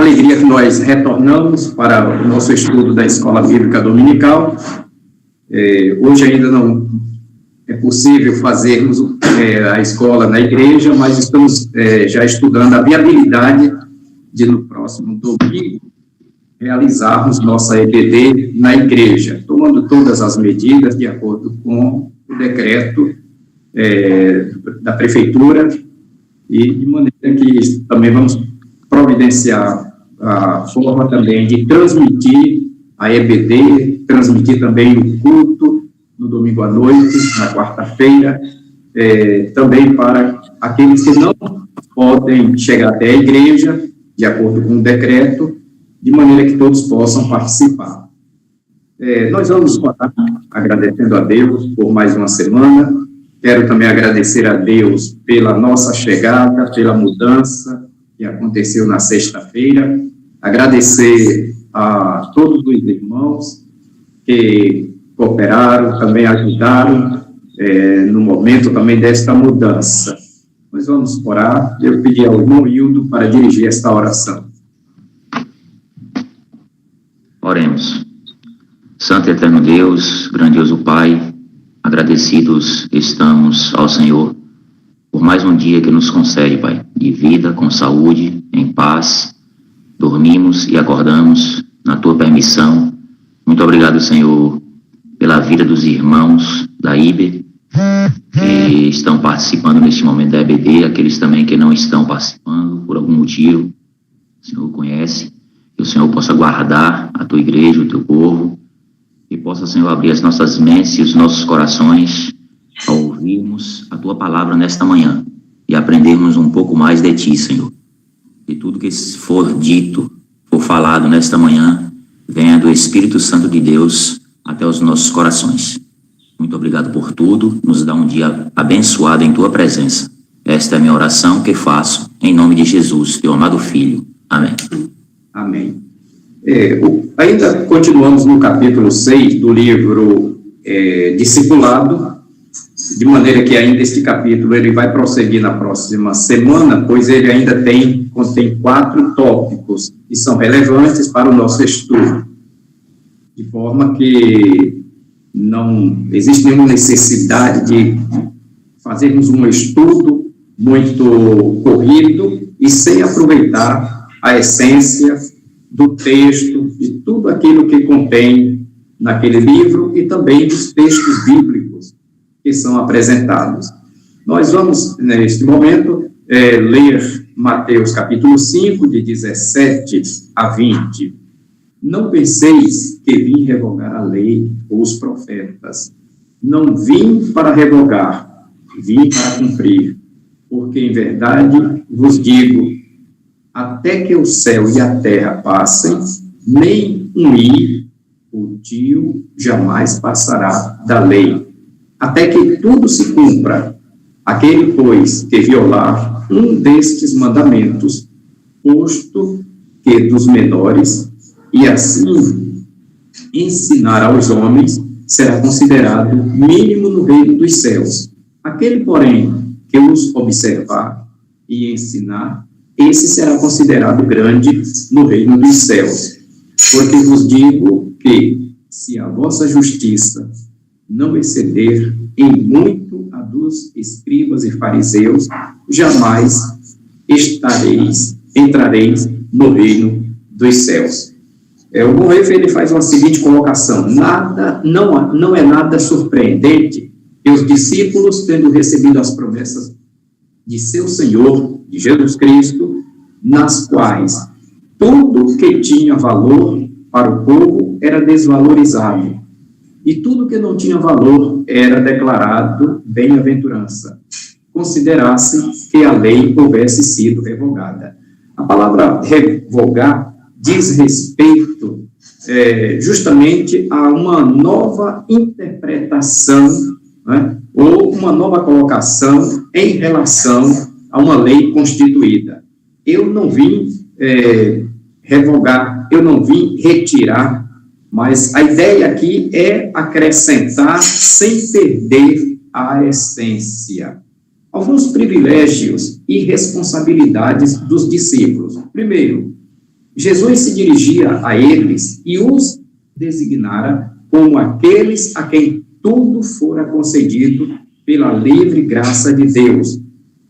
alegria que nós retornamos para o nosso estudo da Escola Bíblica Dominical. Hoje ainda não é possível fazermos a escola na igreja, mas estamos já estudando a viabilidade de, no próximo domingo, realizarmos nossa EBD na igreja, tomando todas as medidas de acordo com o decreto da Prefeitura, e de maneira que também vamos providenciar a forma também de transmitir a EBD, transmitir também o culto no domingo à noite, na quarta-feira, também para aqueles que não podem chegar até a igreja, de acordo com o decreto, de maneira que todos possam participar. Nós vamos orar agradecendo a Deus por mais uma semana. Quero também agradecer a Deus pela nossa chegada, pela mudança que aconteceu na sexta-feira. Agradecer a todos os irmãos que cooperaram, também ajudaram no momento também desta mudança. Nós vamos orar. Eu pedi ao irmão Hildo para dirigir esta oração. Oremos. Santo e eterno Deus, grandioso Pai, agradecidos estamos ao Senhor por mais um dia que nos concede, Pai, de vida, com saúde, em paz. Dormimos e acordamos na Tua permissão. Muito obrigado, Senhor, pela vida dos irmãos da IBE que estão participando neste momento da EBD, aqueles também que não estão participando por algum motivo. O Senhor conhece. Que o Senhor possa guardar a Tua igreja, o Teu povo, e possa, Senhor, abrir as nossas mentes e os nossos corações a ouvirmos a Tua palavra nesta manhã e aprendermos um pouco mais de Ti, Senhor. E tudo que for dito, for falado nesta manhã, venha do Espírito Santo de Deus até os nossos corações. Muito obrigado por tudo, nos dá um dia abençoado em Tua presença. Esta é a minha oração que faço em nome de Jesus, Teu amado Filho. Amém. Amém. Ainda continuamos no capítulo 6 do livro Discipulado, de maneira que ainda este capítulo ele vai prosseguir na próxima semana, pois ele ainda contém 4 tópicos que são relevantes para o nosso estudo, de forma que não existe nenhuma necessidade de fazermos um estudo muito corrido e sem aproveitar a essência do texto, de tudo aquilo que contém naquele livro e também dos textos bíblicos que são apresentados. Nós vamos, neste momento, ler Mateus capítulo 5, de 17 a 20. Não penseis que vim revogar a lei ou os profetas. Não vim para revogar, vim para cumprir. Porque, em verdade, vos digo, até que o céu e a terra passem, nem um i ou tio jamais passará da lei, até que tudo se cumpra. Aquele, pois, que violar um destes mandamentos, posto que dos menores, e assim ensinar aos homens, será considerado mínimo no reino dos céus. Aquele, porém, que os observar e ensinar, esse será considerado grande no reino dos céus. Porque vos digo que, se a vossa justiça não exceder em muito a dos escribas e fariseus, jamais entrareis no reino dos céus. O Bonhoeffer, ele faz uma seguinte colocação: não é nada surpreendente que os discípulos, tendo recebido as promessas de seu Senhor, de Jesus Cristo, nas quais tudo que tinha valor para o povo era desvalorizado, e tudo que não tinha valor era declarado bem-aventurança, considerasse que a lei houvesse sido revogada. A palavra revogar diz respeito justamente a uma nova interpretação, né, ou uma nova colocação em relação a uma lei constituída. Eu não vim revogar, eu não vim retirar, mas a ideia aqui é acrescentar sem perder a essência. Alguns privilégios e responsabilidades dos discípulos. Primeiro, Jesus se dirigia a eles e os designara como aqueles a quem tudo fora concedido pela livre graça de Deus,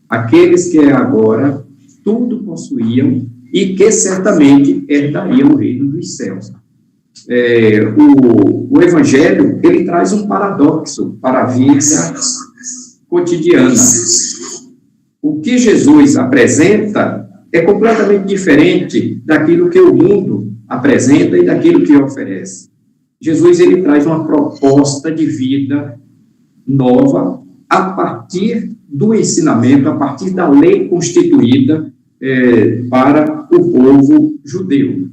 aqueles que agora tudo possuíam e que certamente herdariam o reino dos céus. O Evangelho, ele traz um paradoxo para a vida cotidiana. O que Jesus apresenta é completamente diferente daquilo que o mundo apresenta e daquilo que oferece. Jesus, ele traz uma proposta de vida nova a partir do ensinamento, a partir da lei constituída para o povo judeu.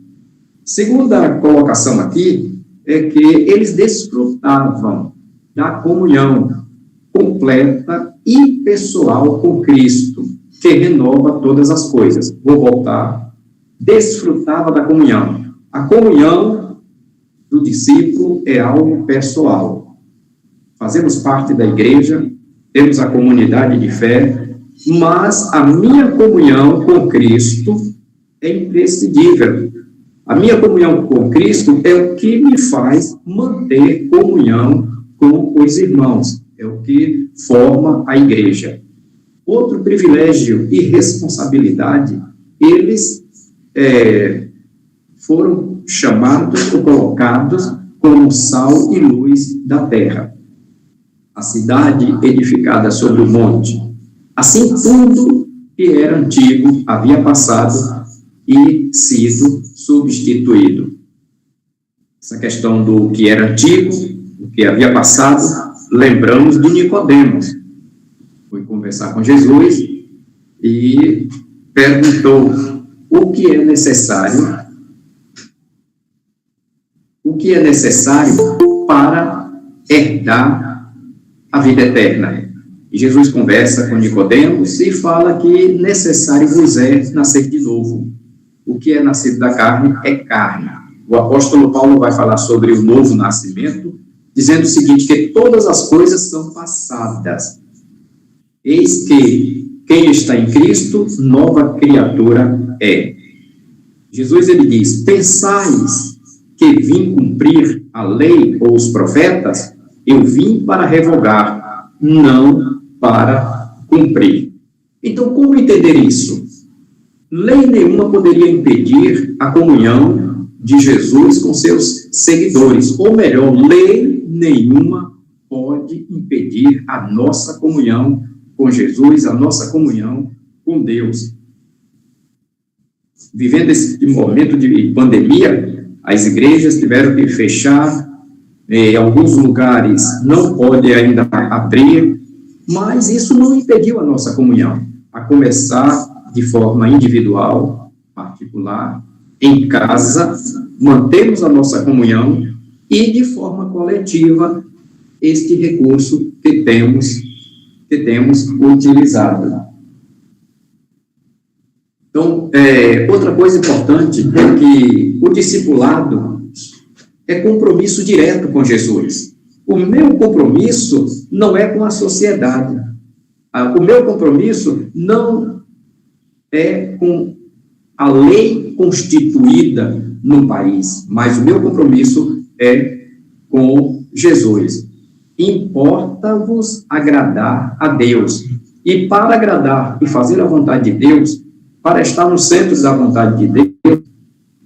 Segunda colocação aqui é que eles desfrutavam da comunhão completa e pessoal com Cristo, que renova todas as coisas. Vou voltar. Desfrutava da comunhão. A comunhão do discípulo é algo pessoal. Fazemos parte da igreja, temos a comunidade de fé, mas a minha comunhão com Cristo é imprescindível. A minha comunhão com Cristo é o que me faz manter comunhão com os irmãos, é o que forma a igreja. Outro privilégio e responsabilidade, eles foram chamados ou colocados como sal e luz da terra. A cidade edificada sobre o monte. Assim, tudo que era antigo havia passado e sido substituído. Essa questão do que era antigo, o que havia passado, lembramos de Nicodemos. Foi conversar com Jesus e perguntou o que é necessário para herdar a vida eterna. E Jesus conversa com Nicodemos e fala que necessário vos é nascer de novo. O que é nascido da carne é carne. O apóstolo Paulo vai falar sobre o novo nascimento, dizendo o seguinte, que todas as coisas são passadas. Eis que quem está em Cristo, nova criatura é. Jesus, ele diz, pensais que vim cumprir a lei ou os profetas? Eu vim para revogar, não para cumprir. Então, como entender isso? Lei nenhuma poderia impedir a comunhão de Jesus com seus seguidores. Ou melhor, lei nenhuma pode impedir a nossa comunhão com Jesus, a nossa comunhão com Deus. Vivendo esse momento de pandemia, as igrejas tiveram que fechar, alguns lugares não podem ainda abrir, mas isso não impediu a nossa comunhão, a começar de forma individual, particular, em casa, mantemos a nossa comunhão e de forma coletiva este recurso que temos utilizado. Então, outra coisa importante é que o discipulado é compromisso direto com Jesus. O meu compromisso não é com a sociedade. O meu compromisso não é com a lei constituída no país, mas o meu compromisso é com Jesus. Importa-vos agradar a Deus. E para agradar e fazer a vontade de Deus, para estar no centro da vontade de Deus,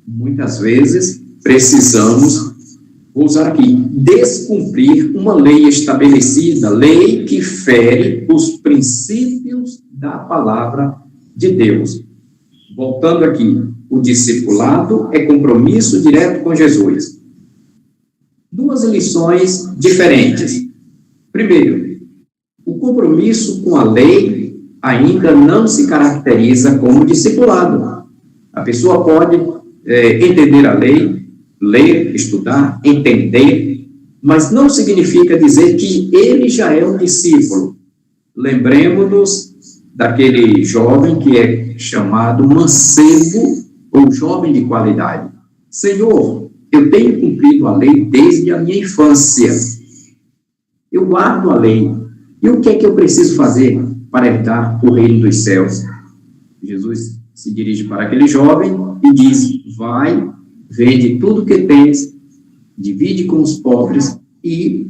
muitas vezes precisamos, vou usar aqui, descumprir uma lei estabelecida, lei que fere os princípios da palavra de Deus. Voltando aqui, o discipulado é compromisso direto com Jesus. Duas lições diferentes. Primeiro, o compromisso com a lei ainda não se caracteriza como discipulado. A pessoa pode entender a lei, ler, estudar, entender, mas não significa dizer que ele já é um discípulo. Lembremos-nos daquele jovem que é chamado mancebo ou jovem de qualidade. Senhor, eu tenho cumprido a lei desde a minha infância. Eu guardo a lei. E o que é que eu preciso fazer para herdar o reino dos céus? Jesus se dirige para aquele jovem e diz: vai, vende tudo que tens, divide com os pobres e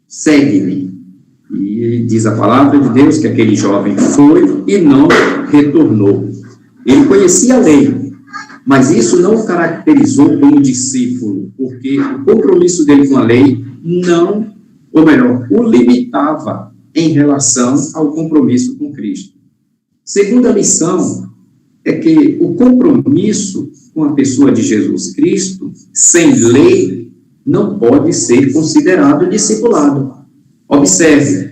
segue-me. E diz a palavra de Deus que aquele jovem foi e não retornou. Ele conhecia a lei, mas isso não o caracterizou como discípulo, porque o compromisso dele com a lei não, ou melhor, o limitava em relação ao compromisso com Cristo. Segunda lição é que o compromisso com a pessoa de Jesus Cristo, sem lei, não pode ser considerado discipulado. Observe,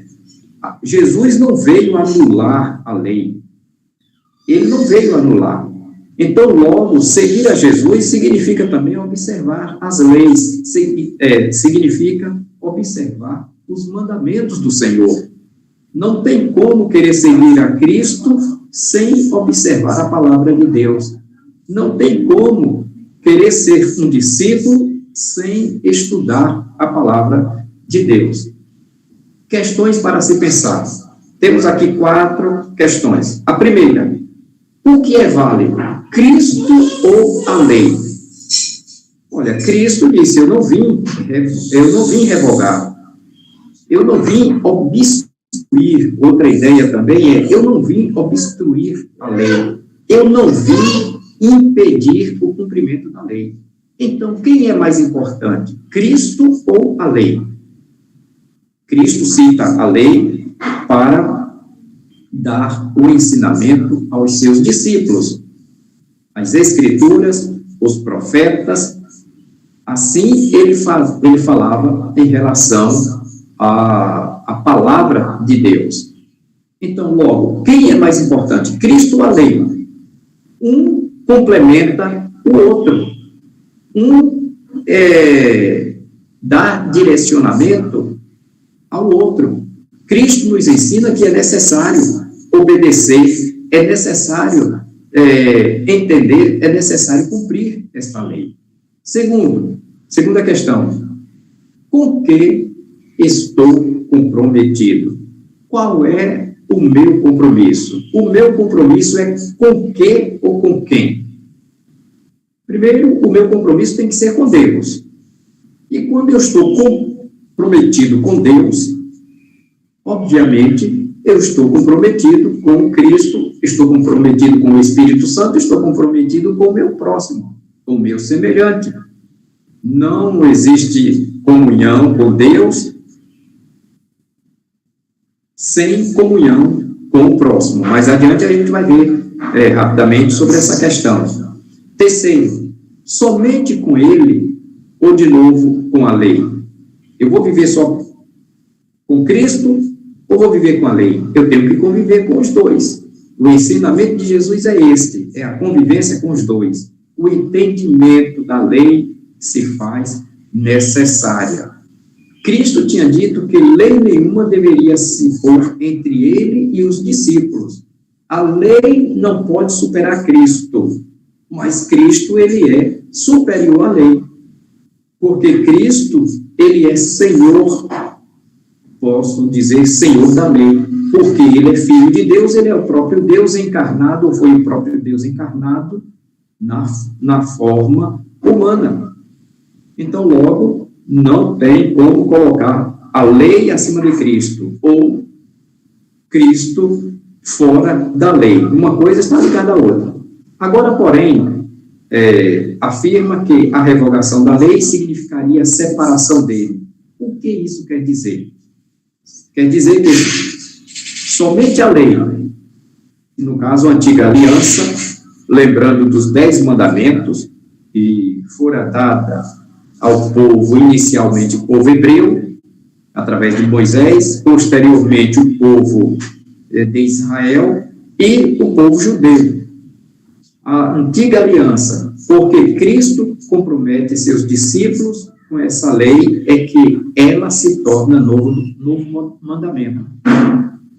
Jesus não veio anular a lei. Ele não veio anular. Então, logo, seguir a Jesus significa também observar as leis, significa observar os mandamentos do Senhor. Não tem como querer seguir a Cristo sem observar a palavra de Deus. Não tem como querer ser um discípulo sem estudar a palavra de Deus. Questões para se pensar. Temos aqui 4 questões. A primeira: o que é válido? Cristo ou a lei? Olha, Cristo disse: eu não vim revogar, eu não vim obstruir. Outra ideia também é: eu não vim obstruir a lei, eu não vim impedir o cumprimento da lei. Então, quem é mais importante, Cristo ou a lei? Cristo cita a lei para dar o ensinamento aos seus discípulos. As Escrituras, os profetas, assim ele falava em relação à palavra de Deus. Então, logo, quem é mais importante, Cristo ou a lei? Um complementa o outro. Um dá direcionamento ao outro. Cristo nos ensina que é necessário obedecer, é necessário entender, é necessário cumprir esta lei. Segunda questão: com que estou comprometido? Qual é o meu compromisso? O meu compromisso é com que ou com quem? Primeiro, o meu compromisso tem que ser com Deus. E quando eu estou comprometido com Deus, obviamente, eu estou comprometido com Cristo, estou comprometido com o Espírito Santo, estou comprometido com o meu próximo, com o meu semelhante. Não existe comunhão com Deus sem comunhão com o próximo. Mais adiante a gente vai ver rapidamente sobre essa questão. Terceiro, somente com Ele ou de novo com a lei? Eu vou viver só com Cristo ou vou viver com a lei? Eu tenho que conviver com os dois. O ensinamento de Jesus é este, é a convivência com os dois. O entendimento da lei se faz necessária. Cristo tinha dito que lei nenhuma deveria se pôr entre ele e os discípulos. A lei não pode superar Cristo, mas Cristo, ele é superior à lei. Porque Cristo, ele é Senhor, posso dizer Senhor da lei, porque ele é Filho de Deus, ele é o próprio Deus encarnado, ou foi o próprio Deus encarnado na forma humana. Então, logo, não tem como colocar a lei acima de Cristo, ou Cristo fora da lei. Uma coisa está ligada à outra. Agora, porém, afirma que a revogação da lei significaria a separação dele. O que isso quer dizer? Quer dizer que somente a lei, no caso a antiga aliança, lembrando dos 10 mandamentos, que fora dada ao povo, inicialmente o povo hebreu, através de Moisés, posteriormente o povo de Israel e o povo judeu. A antiga aliança, porque Cristo compromete seus discípulos com essa lei, é que ela se torna novo mandamento.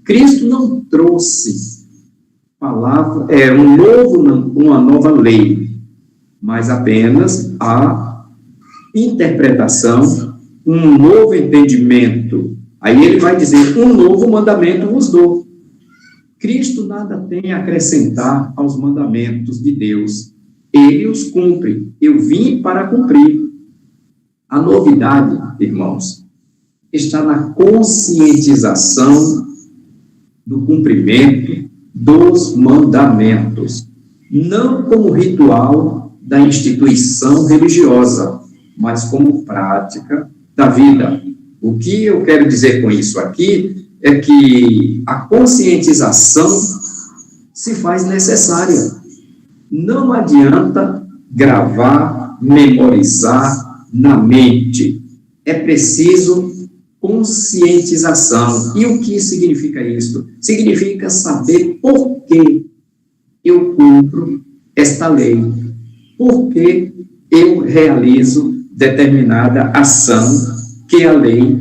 Cristo não trouxe uma nova lei, mas apenas a interpretação, um novo entendimento. Aí ele vai dizer: um novo mandamento vos dou. Cristo nada tem a acrescentar aos mandamentos de Deus. Ele os cumpre. Eu vim para cumprir. A novidade, irmãos, está na conscientização do cumprimento dos mandamentos, não como ritual da instituição religiosa, mas como prática da vida. O que eu quero dizer com isso aqui é que a conscientização se faz necessária. Não adianta gravar, memorizar na mente. É preciso conscientização. E o que significa isso? Significa saber por que eu cumpro esta lei, por que eu realizo determinada ação que a lei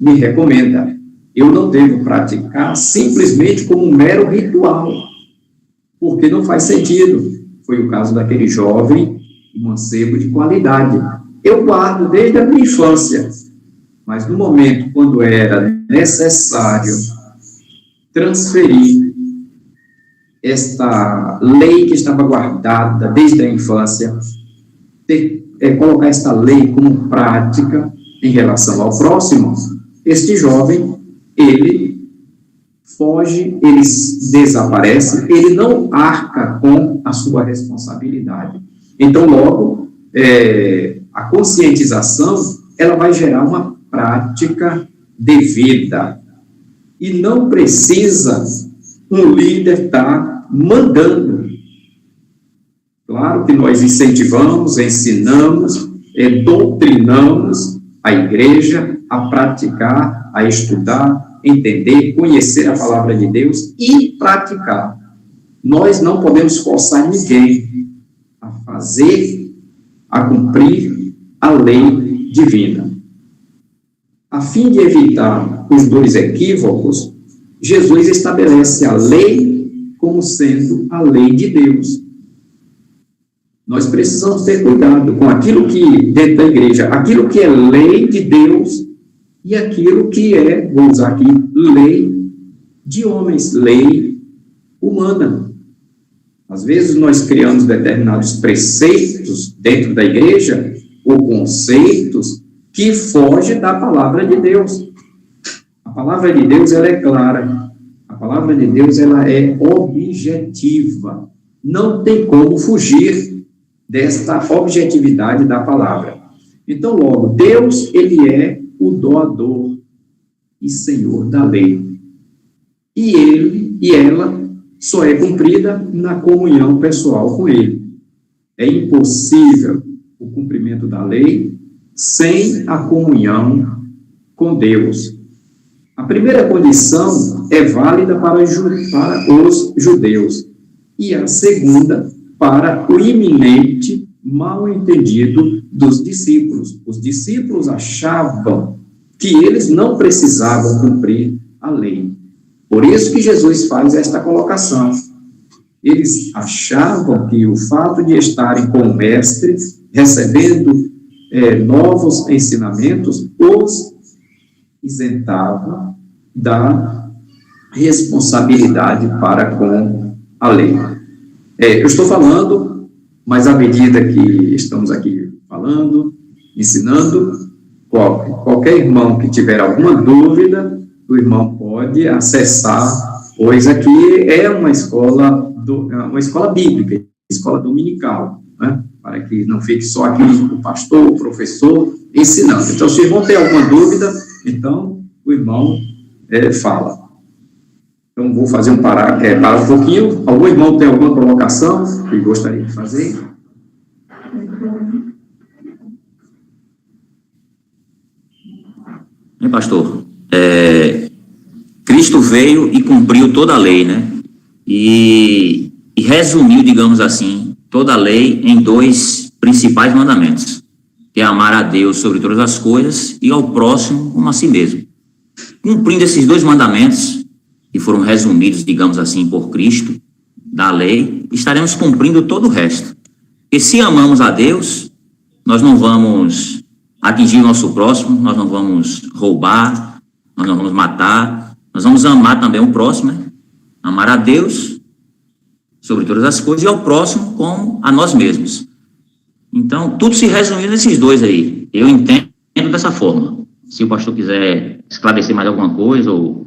me recomenda. Eu não devo praticar simplesmente como um mero ritual, porque não faz sentido. Foi o caso daquele jovem, um mancebo de qualidade. Eu guardo desde a minha infância, mas no momento quando era necessário transferir esta lei que estava guardada desde a infância, colocar esta lei como prática em relação ao próximo, este jovem, ele foge, ele desaparece, ele não arca com a sua responsabilidade. Então, logo, a conscientização, ela vai gerar uma prática devida. E não precisa um líder estar mandando. Claro que nós incentivamos, ensinamos, doutrinamos a igreja a praticar, a estudar, entender, conhecer a palavra de Deus e praticar. Nós não podemos forçar ninguém a fazer, a cumprir a lei divina. A fim de evitar os dois equívocos, Jesus estabelece a lei como sendo a lei de Deus. Nós precisamos ter cuidado com aquilo que, dentro da igreja, aquilo que é lei de Deus e aquilo que é, vou usar aqui, lei de homens, lei humana. Às vezes nós criamos determinados preceitos dentro da igreja, ou conceitos, que fogem da palavra de Deus. A palavra de Deus, ela é clara. A palavra de Deus, ela é objetiva. Não tem como fugir desta objetividade da palavra. Então, logo, Deus, ele é o doador e senhor da lei. E ele e ela só é cumprida na comunhão pessoal com ele. É impossível o cumprimento da lei sem a comunhão com Deus. A primeira condição é válida para os judeus e a segunda para o iminente mal-entendido dos discípulos. Os discípulos achavam que eles não precisavam cumprir a lei. Por isso que Jesus faz esta colocação. Eles achavam que o fato de estarem com o mestre, recebendo novos ensinamentos, os isentava da responsabilidade para com a lei. Eu estou falando, mas à medida que estamos aqui falando, ensinando, qualquer irmão que tiver alguma dúvida, o irmão pode acessar, pois aqui é uma escola bíblica, escola dominical, né? Para que não fique só aqui o pastor, o professor, ensinando. Então, se o irmão tem alguma dúvida, então o irmão fala. Então, vou fazer parar um pouquinho. Algum irmão tem alguma colocação que gostaria de fazer? Pastor, Cristo veio e cumpriu toda a lei, né? E resumiu, digamos assim, toda a lei em dois principais mandamentos, que é amar a Deus sobre todas as coisas e ao próximo como a si mesmo. Cumprindo esses dois mandamentos, que foram resumidos, digamos assim, por Cristo, da lei, estaremos cumprindo todo o resto. E se amamos a Deus, nós não vamos atingir o nosso próximo, nós não vamos roubar, nós não vamos matar, nós vamos amar também o próximo, né? Amar a Deus sobre todas as coisas e ao próximo como a nós mesmos. Então, tudo se resume nesses dois aí. Eu entendo dessa forma. Se o pastor quiser esclarecer mais alguma coisa ou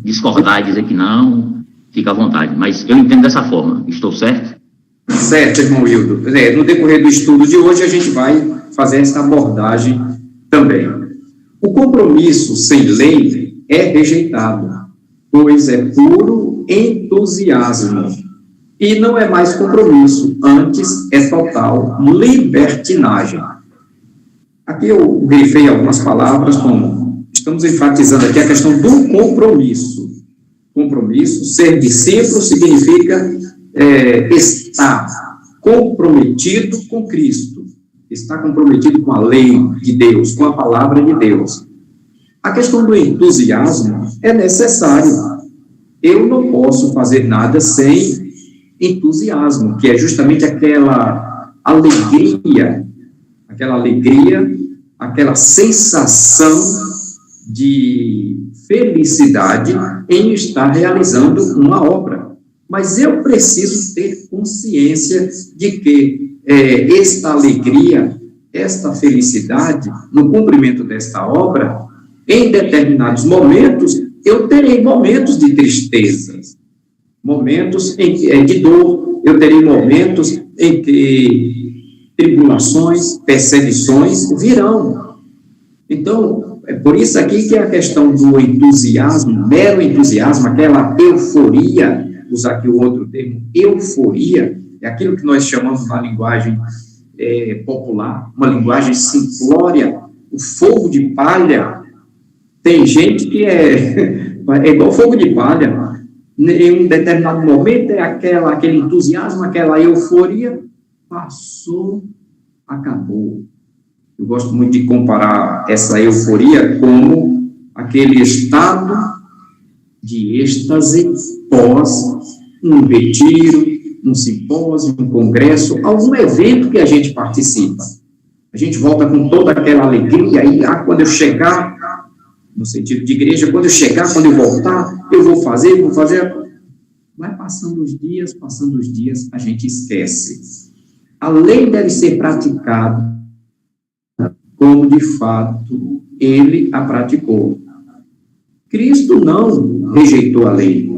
discordar e dizer que não, fica à vontade. Mas eu entendo dessa forma. Estou certo? Certo, irmão Hildo. No decorrer do estudo de hoje, a gente vai fazer essa abordagem também. O compromisso sem lei é rejeitado, pois é puro entusiasmo. E não é mais compromisso, antes é total libertinagem. Aqui eu grifei algumas palavras, como estamos enfatizando aqui a questão do compromisso. Compromisso, ser discípulo, significa estar comprometido com Cristo, estar comprometido com a lei de Deus, com a palavra de Deus. A questão do entusiasmo é necessário. Eu não posso fazer nada sem entusiasmo, que é justamente aquela alegria, aquela sensação de felicidade em estar realizando uma obra. Mas eu preciso ter consciência de que esta alegria, esta felicidade, no cumprimento desta obra, em determinados momentos, eu terei momentos de tristeza, momentos de dor, eu terei momentos em que tribulações, perseguições virão. Então, é por isso aqui que a questão do entusiasmo, mero entusiasmo, aquela euforia, usar aqui o outro termo, euforia, é aquilo que nós chamamos na linguagem popular, uma linguagem simplória, o fogo de palha. Tem gente que é igual fogo de palha. Em um determinado momento é aquele entusiasmo, aquela euforia, passou, acabou. Eu gosto muito de comparar essa euforia como aquele estado de êxtase pós um retiro, um simpósio, um congresso, algum evento que a gente participa. A gente volta com toda aquela alegria e quando eu chegar, no sentido de igreja, quando eu chegar, quando eu voltar, eu vou fazer. Vai passando os dias, a gente esquece. A lei deve ser praticada como, de fato, ele a praticou. Cristo não rejeitou a lei.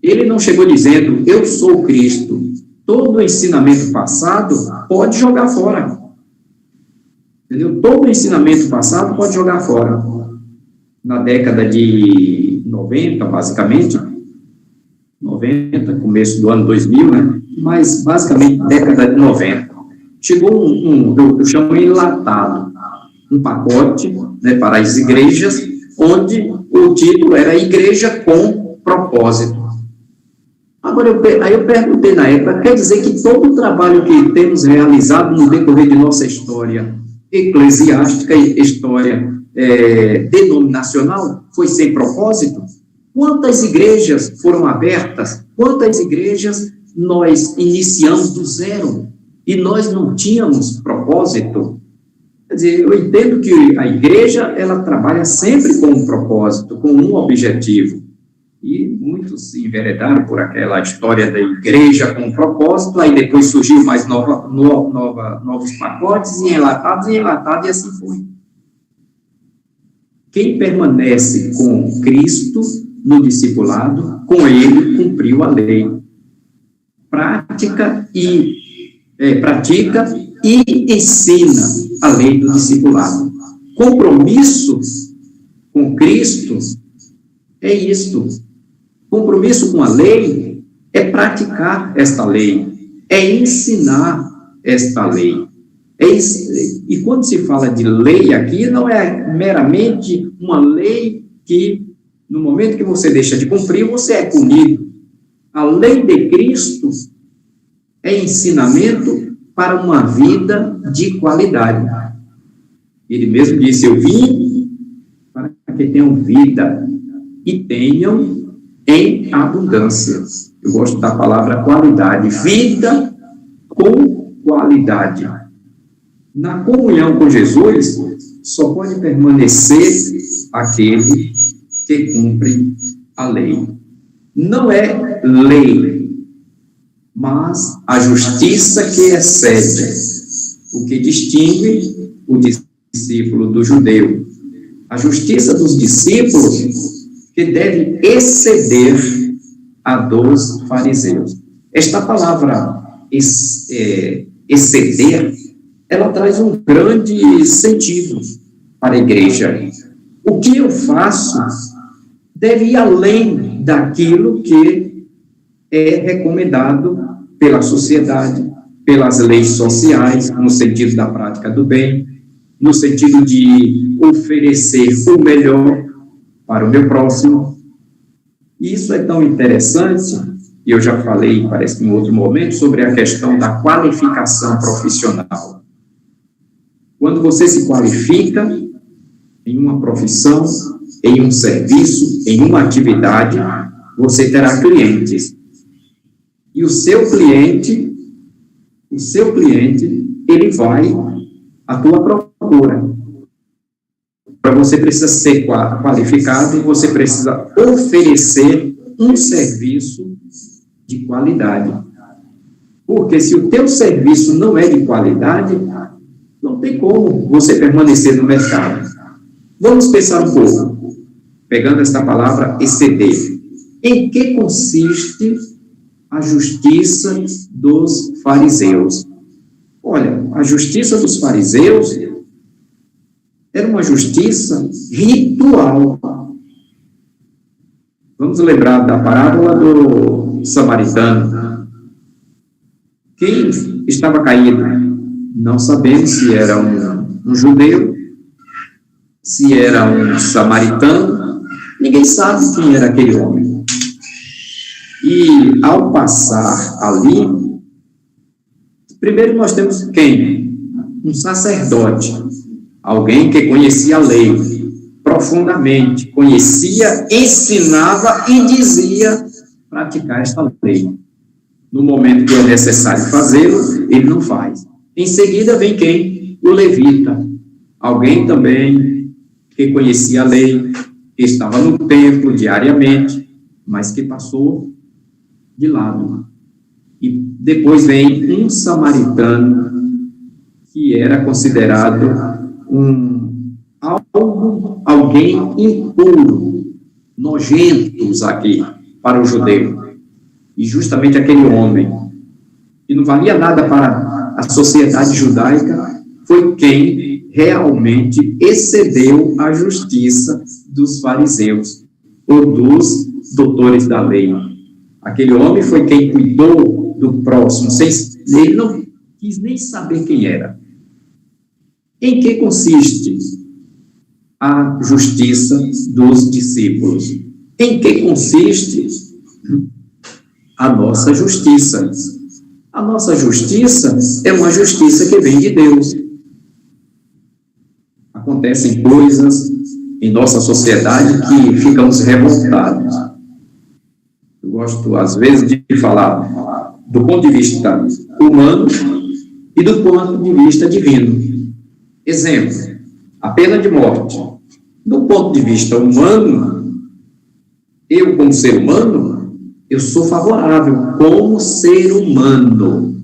Ele não chegou dizendo, eu sou Cristo. Todo o ensinamento passado pode jogar fora. Entendeu? Todo o ensinamento passado pode jogar fora. Na década de 90, basicamente, 90, começo do ano 2000, né? Mas basicamente década de 90. Chegou eu chamo enlatado, um pacote, né, para as igrejas, onde o título era Igreja com Propósito. Agora, eu perguntei na época, quer dizer que todo o trabalho que temos realizado no decorrer de nossa história eclesiástica e história denominacional foi sem propósito? Quantas igrejas foram abertas? Quantas igrejas nós iniciamos do zero e nós não tínhamos propósito? Quer dizer, eu entendo que a igreja, ela trabalha sempre com um propósito, com um objetivo. E muitos se enveredaram por aquela história da igreja com um propósito, aí depois surgiu mais novos pacotes, e enlatados, e assim foi. Quem permanece com Cristo no discipulado, com ele cumpriu a lei. Pratica e ensina a lei do discipulado. Compromisso com Cristo é isto. Compromisso com a lei é praticar esta lei, é ensinar esta lei. E quando se fala de lei aqui, não é meramente uma lei que, no momento que você deixa de cumprir, você é punido. A lei de Cristo é ensinamento para uma vida de qualidade. Ele mesmo disse, eu vim para que tenham vida e tenham em abundância. Eu gosto da palavra qualidade. Vida com qualidade. Na comunhão com Jesus, só pode permanecer aquele que cumpre a lei. não é lei, mas a justiça que excede, o que distingue o discípulo do judeu. A justiça dos discípulos que deve exceder a dos fariseus. Esta palavra exceder, ela traz um grande sentido para a igreja. O que eu faço deve ir além daquilo que é recomendado pela sociedade, pelas leis sociais, no sentido da prática do bem, no sentido de oferecer o melhor para o meu próximo. Isso é tão interessante, e eu já falei, parece que em outro momento, sobre a questão da qualificação profissional. Quando você se qualifica em uma profissão, em um serviço, em uma atividade, você terá clientes. E o seu cliente, ele vai à tua procura. Para você precisa ser qualificado e você precisa oferecer um serviço de qualidade. Porque se o teu serviço não é de qualidade, não tem como você permanecer no mercado. Vamos pensar um pouco, pegando esta palavra exceder. Em que consiste a justiça dos fariseus? Olha, a justiça dos fariseus era uma justiça ritual. Vamos lembrar da parábola do samaritano. Quem estava caído? Não sabemos se era um judeu, se era um samaritano, ninguém sabe quem era aquele homem. E ao passar ali, primeiro nós temos quem? Um sacerdote, alguém que conhecia a lei profundamente, conhecia, ensinava e dizia praticar esta lei. No momento que é necessário fazê-lo, ele não faz. Em seguida vem quem? O levita, alguém também que conhecia a lei, que estava no templo diariamente, mas que passou de lado. E depois vem um samaritano, que era considerado alguém impuro, nojentos aqui, para o judeu. E justamente aquele homem, que não valia nada para a sociedade judaica, foi quem realmente excedeu a justiça dos fariseus, ou dos doutores da lei. Aquele homem foi quem cuidou do próximo, ele não quis nem saber quem era. Em que consiste a justiça dos discípulos? Em que consiste a nossa justiça? A nossa justiça é uma justiça que vem de Deus. Acontecem coisas em nossa sociedade que ficamos revoltados. Eu gosto, às vezes, de falar do ponto de vista humano e do ponto de vista divino. Exemplo, a pena de morte. Do ponto de vista humano, eu, como ser humano, eu sou favorável, como ser humano,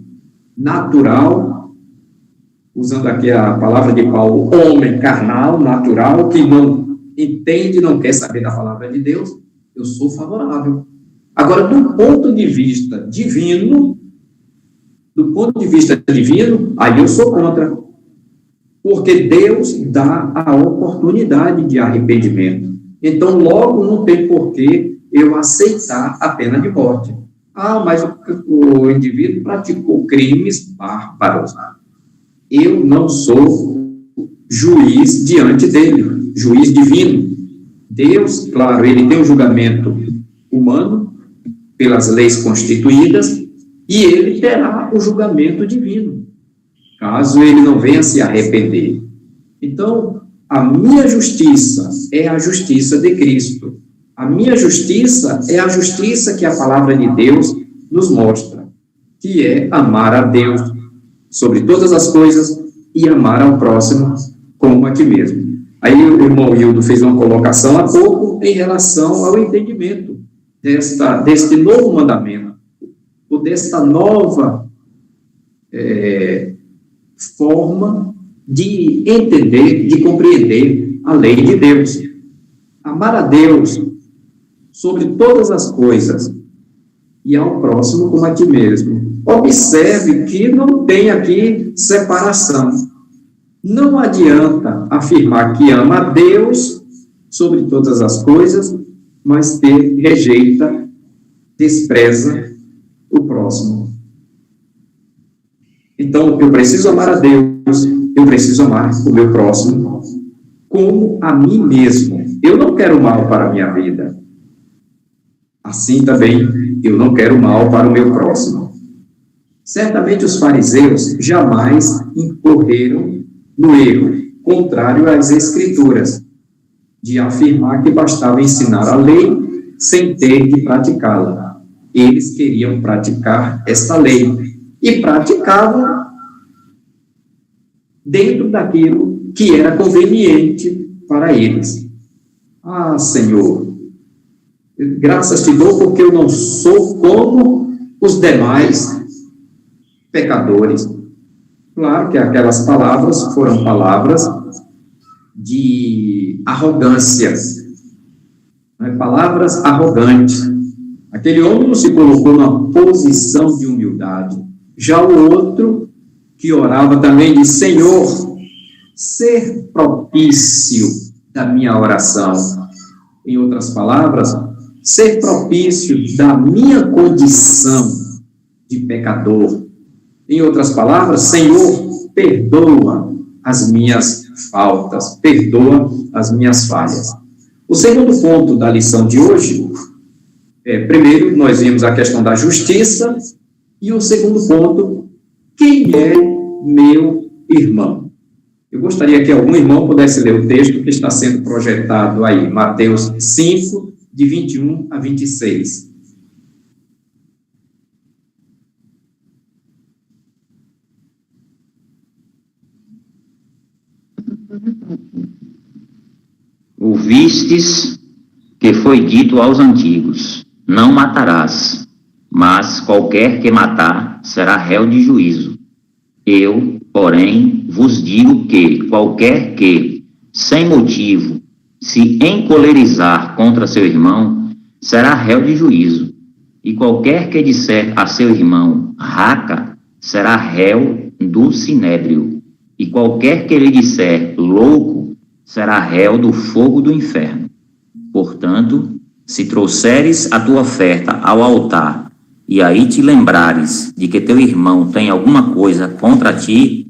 natural, usando aqui a palavra de Paulo, homem carnal, natural, que não entende, não quer saber da palavra de Deus, eu sou favorável. Agora, do ponto de vista divino, aí eu sou contra. Porque Deus dá a oportunidade de arrependimento. Então, logo, não tem porquê eu aceitar a pena de morte. Ah, mas o indivíduo praticou crimes bárbaros. Eu não sou juiz diante dele, juiz divino. Deus, claro, ele tem um julgamento humano, pelas leis constituídas, e ele terá o julgamento divino, caso ele não venha se arrepender. Então, a minha justiça é a justiça de Cristo. A minha justiça é a justiça que a palavra de Deus nos mostra, que é amar a Deus sobre todas as coisas e amar ao próximo como a ti mesmo. Aí o irmão Hildo fez uma colocação há pouco em relação ao entendimento. deste novo mandamento, ou desta nova forma de entender, de compreender a lei de Deus. Amar a Deus sobre todas as coisas e ao próximo como a ti mesmo. Observe que não tem aqui separação. Não adianta afirmar que ama a Deus sobre todas as coisas, mas rejeita, despreza o próximo. Então, eu preciso amar a Deus, eu preciso amar o meu próximo como a mim mesmo. Eu não quero mal para a minha vida. Assim também, eu não quero mal para o meu próximo. Certamente os fariseus jamais incorreram no erro, contrário às Escrituras, de afirmar que bastava ensinar a lei sem ter de praticá-la. Eles queriam praticar esta lei e praticavam dentro daquilo que era conveniente para eles. Ah, Senhor, graças te dou porque eu não sou como os demais pecadores. Claro que aquelas palavras foram palavras de arrogância, né? Palavras arrogantes. Aquele homem não se colocou numa posição de humildade. Já o outro, que orava também, disse: Senhor, ser propício da minha oração. Em outras palavras, ser propício da minha condição de pecador. Em outras palavras, Senhor, perdoa as minhas faltas, perdoa as minhas falhas. O segundo ponto da lição de hoje, primeiro, nós vimos a questão da justiça, e o segundo ponto, quem é meu irmão? Eu gostaria que algum irmão pudesse ler o texto que está sendo projetado aí, Mateus 5, de 21 a 26. Ouvistes que foi dito aos antigos: não matarás, mas qualquer que matar será réu de juízo. Eu, porém, vos digo que qualquer que, sem motivo, se encolerizar contra seu irmão, será réu de juízo. E qualquer que disser a seu irmão, raca, será réu do sinédrio. E qualquer que lhe disser, louco, será réu do fogo do inferno. Portanto, se trouxeres a tua oferta ao altar, e aí te lembrares de que teu irmão tem alguma coisa contra ti,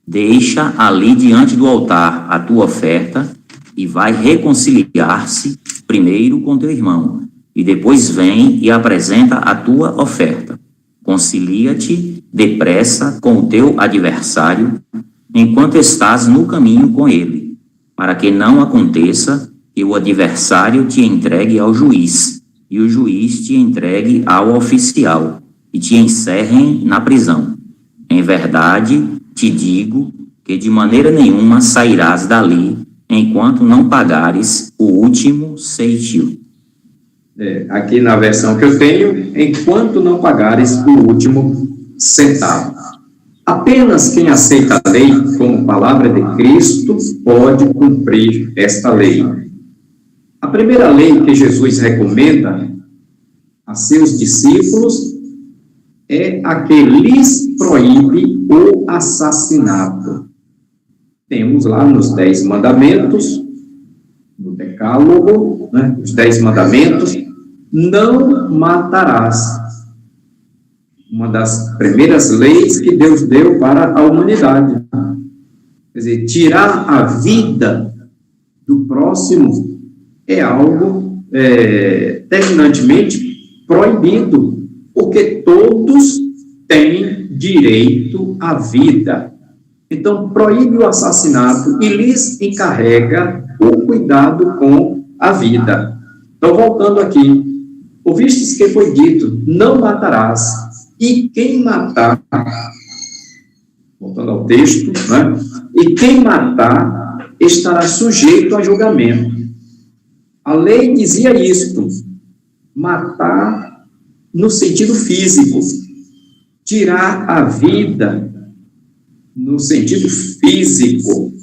deixa ali diante do altar a tua oferta e vai reconciliar-se primeiro com teu irmão, e depois vem e apresenta a tua oferta. Concilia-te depressa com o teu adversário, enquanto estás no caminho com ele, para que não aconteça que o adversário te entregue ao juiz, e o juiz te entregue ao oficial, e te encerrem na prisão. Em verdade, te digo que de maneira nenhuma sairás dali, enquanto não pagares o último ceitil. Aqui na versão que eu tenho, enquanto não pagares o último centavo. Apenas quem aceita a lei como palavra de Cristo pode cumprir esta lei. A primeira lei que Jesus recomenda a seus discípulos é a que lhes proíbe o assassinato. Temos lá nos 10 mandamentos, no Decálogo, né, os 10 mandamentos: não matarás. Uma das primeiras leis que Deus deu para a humanidade. Quer dizer, tirar a vida do próximo é algo terminantemente proibido, porque todos têm direito à vida. Então, proíbe o assassinato e lhes encarrega o cuidado com a vida. Então, voltando aqui, ouvistes que foi dito, não matarás, e quem matar, voltando ao texto, né? E quem matar estará sujeito a julgamento. A lei dizia isto, matar no sentido físico, tirar a vida no sentido físico.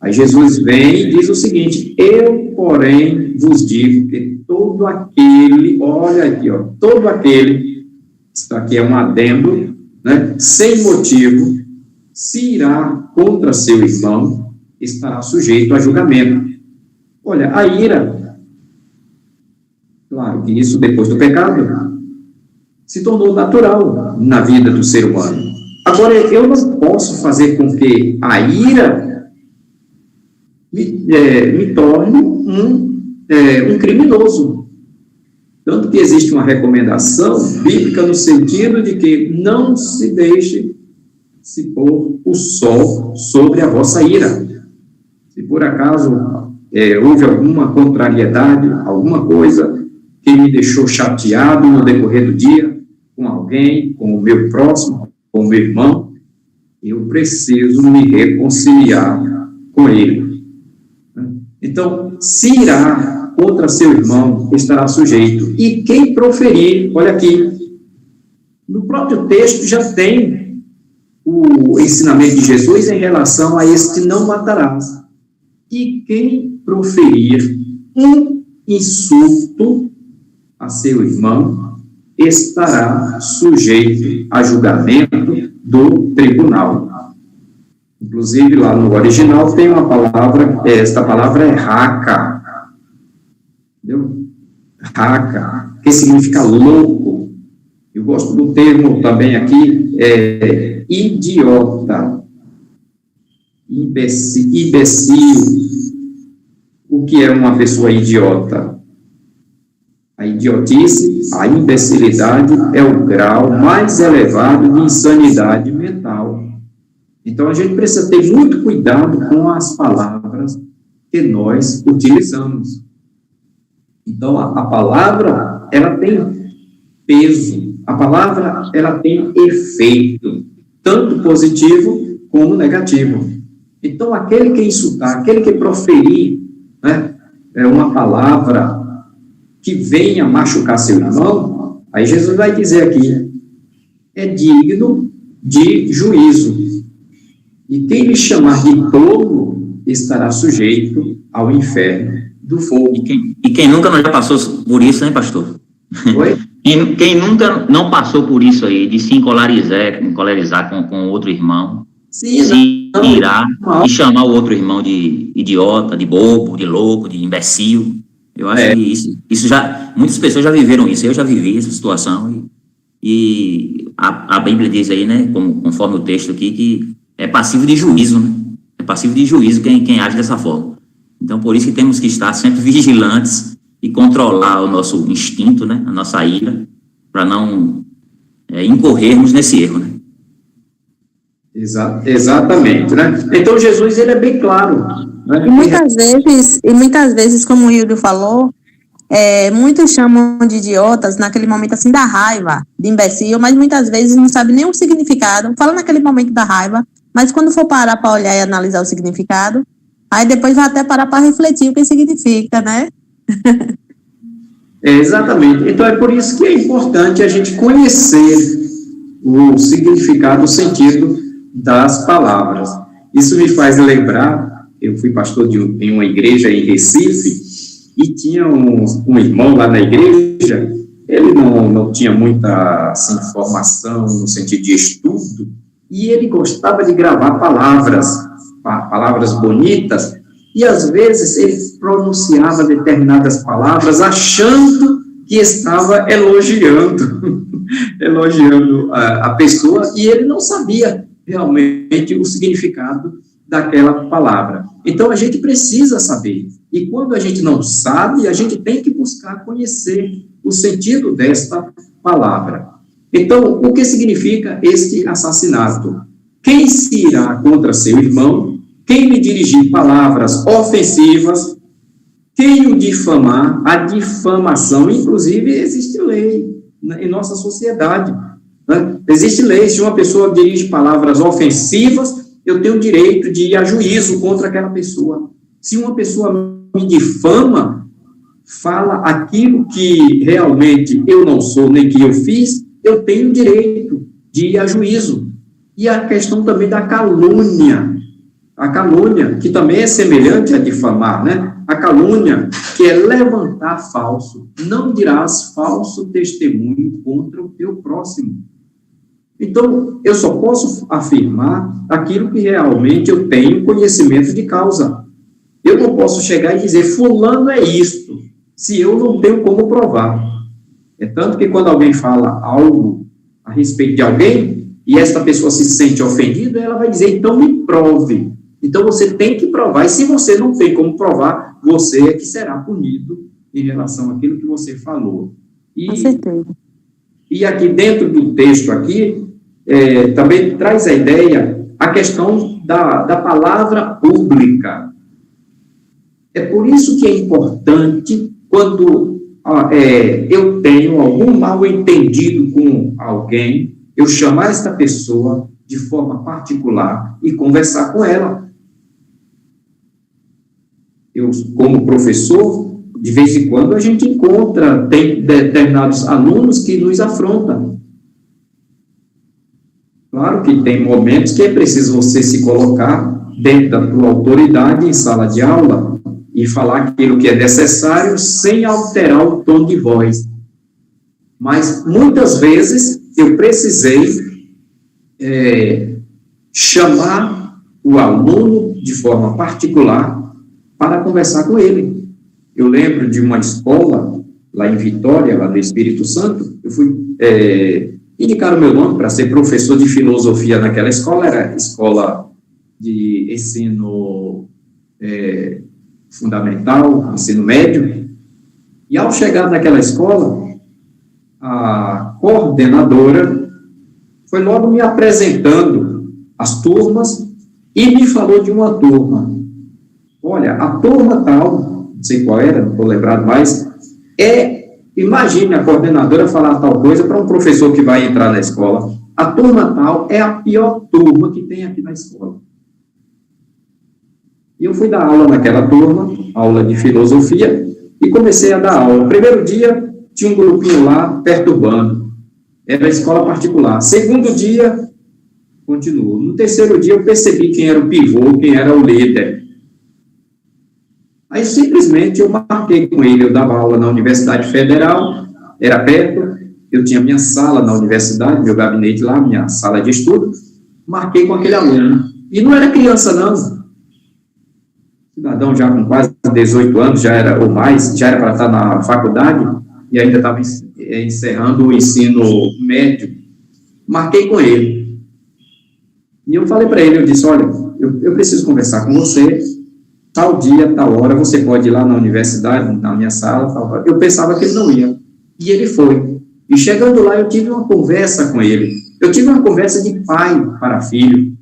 Aí Jesus vem e diz o seguinte: eu, porém, vos digo que todo aquele, olha aqui, ó, todo aquele, isso aqui é um adendo, né, sem motivo, se irá contra seu irmão, estará sujeito a julgamento. Olha, a ira, claro que isso depois do pecado, se tornou natural na vida do ser humano. Agora, eu não posso fazer com que a ira me torne um criminoso. Tanto que existe uma recomendação bíblica no sentido de que não se deixe se pôr o sol sobre a vossa ira. Se por acaso houve alguma contrariedade, alguma coisa que me deixou chateado no decorrer do dia, com alguém, com o meu próximo, com o meu irmão, eu preciso me reconciliar com ele. Então, se irá contra seu irmão, estará sujeito. E quem proferir, olha aqui, no próprio texto já tem o ensinamento de Jesus em relação a este não matarás. E quem proferir um insulto a seu irmão estará sujeito a julgamento do tribunal. Inclusive, lá no original tem uma palavra, esta palavra é raca. Entendeu? Raca, que significa louco. Eu gosto do termo também aqui, idiota. Imbecil. O que é uma pessoa idiota? A idiotice, a imbecilidade é o grau mais elevado de insanidade mental. Então, a gente precisa ter muito cuidado com as palavras que nós utilizamos. Então, a palavra, ela tem peso. A palavra, ela tem efeito, tanto positivo como negativo. Então, aquele que insultar, aquele que proferir, né, uma palavra que venha machucar seu irmão, aí Jesus vai dizer aqui, é digno de juízo. E quem lhe chamar de tolo estará sujeito ao inferno do fogo. E quem nunca não já passou por isso, né, pastor? Oi? Quem nunca não passou por isso aí, de se encolerizar com outro irmão, Sim, se irar e chamar o outro irmão de idiota, de bobo, de louco, de imbecil. Eu acho que isso já, muitas pessoas já viveram isso, eu já vivi essa situação, e a Bíblia diz aí, né, conforme o texto aqui, que é passivo de juízo, né? É passivo de juízo quem age dessa forma. Então, por isso que temos que estar sempre vigilantes e controlar o nosso instinto, né, a nossa ira, para não incorrermos nesse erro, né? Exatamente, né? Então, Jesus, ele é bem claro, né? E muitas vezes, como o Hildo falou, muitos chamam de idiotas naquele momento assim da raiva, de imbecil, mas muitas vezes não sabe nem o significado, fala naquele momento da raiva, mas quando for parar para olhar e analisar o significado, aí depois vai até parar para refletir o que significa, né? Exatamente. Então, é por isso que é importante a gente conhecer o significado, o sentido das palavras. Isso me faz lembrar, eu fui pastor em uma igreja em Recife, e tinha um irmão lá na igreja, ele não tinha muita assim, formação no sentido de estudo, e ele gostava de gravar palavras bonitas, e às vezes ele pronunciava determinadas palavras achando que estava elogiando a pessoa, e ele não sabia realmente o significado daquela palavra. Então, a gente precisa saber. E quando a gente não sabe, a gente tem que buscar conhecer o sentido desta palavra. Então, o que significa este assassinato? Quem se irá contra seu irmão, quem lhe dirigir palavras ofensivas, quem o difamar, a difamação, inclusive, existe lei em nossa sociedade. Né? Existe lei, se uma pessoa dirige palavras ofensivas, eu tenho o direito de ir a juízo contra aquela pessoa. Se uma pessoa me difama, fala aquilo que realmente eu não sou, nem que eu fiz, eu tenho direito de ir a juízo. E a questão também da calúnia. A calúnia, que também é semelhante a difamar, né? A calúnia, que é levantar falso. Não dirás falso testemunho contra o teu próximo. Então, eu só posso afirmar aquilo que realmente eu tenho conhecimento de causa. Eu não posso chegar e dizer, fulano é isto, se eu não tenho como provar. É tanto que quando alguém fala algo a respeito de alguém, e esta pessoa se sente ofendida, ela vai dizer, então me prove. Então você tem que provar, e se você não tem como provar, você é que será punido em relação àquilo que você falou. Com certeza. E aqui dentro do texto aqui, também traz a ideia, a questão da palavra pública. É por isso que é importante, quando eu tenho algum mal-entendido com alguém, eu chamar esta pessoa de forma particular e conversar com ela. Eu, como professor, de vez em quando a gente encontra, tem determinados alunos que nos afrontam. Claro que tem momentos que é preciso você se colocar dentro da tua autoridade em sala de aula e falar aquilo que é necessário sem alterar o tom de voz. Mas, muitas vezes, eu precisei chamar o aluno de forma particular para conversar com ele. Eu lembro de uma escola, lá em Vitória, lá do Espírito Santo, eu fui indicar o meu nome para ser professor de filosofia naquela escola, era escola de ensino fundamental, ensino médio, e ao chegar naquela escola, a coordenadora foi logo me apresentando as turmas e me falou de uma turma. Olha, a turma tal, não sei qual era, não estou lembrado mais, imagine a coordenadora falar tal coisa para um professor que vai entrar na escola. A turma tal é a pior turma que tem aqui na escola. E eu fui dar aula naquela turma, aula de filosofia, e comecei a dar aula. No primeiro dia, tinha um grupinho lá perturbando. Era escola particular. Segundo dia, continuou. No terceiro dia, eu percebi quem era o pivô, quem era o líder. Aí, simplesmente, eu marquei com ele. Eu dava aula na Universidade Federal, era perto, eu tinha minha sala na universidade, meu gabinete lá, minha sala de estudo, marquei com aquele aluno. E não era criança, não. Cidadão já com quase 18 anos, já era ou mais, já era para estar na faculdade, e ainda estava encerrando o ensino médio. Marquei com ele. E eu falei para ele, eu disse, olha, eu preciso conversar com você, tal dia, tal hora, você pode ir lá na universidade, na minha sala, tal. Eu pensava que ele não ia. E ele foi. E chegando lá, eu tive uma conversa com ele. Eu tive uma conversa de pai para filho.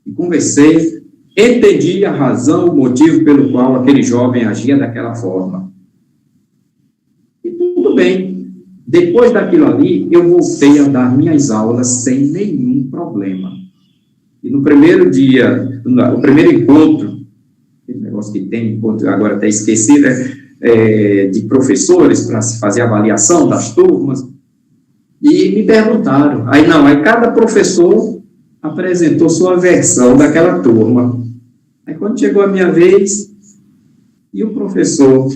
E conversei, entendi a razão, o motivo pelo qual aquele jovem agia daquela forma. E tudo bem. Depois daquilo ali, eu voltei a dar minhas aulas sem nenhum problema. E no primeiro dia, o primeiro encontro, aquele negócio que tem, agora até esqueci, né? De professores para se fazer avaliação das turmas, e me perguntaram, aí cada professor apresentou sua versão daquela turma. Aí quando chegou a minha vez, e o professor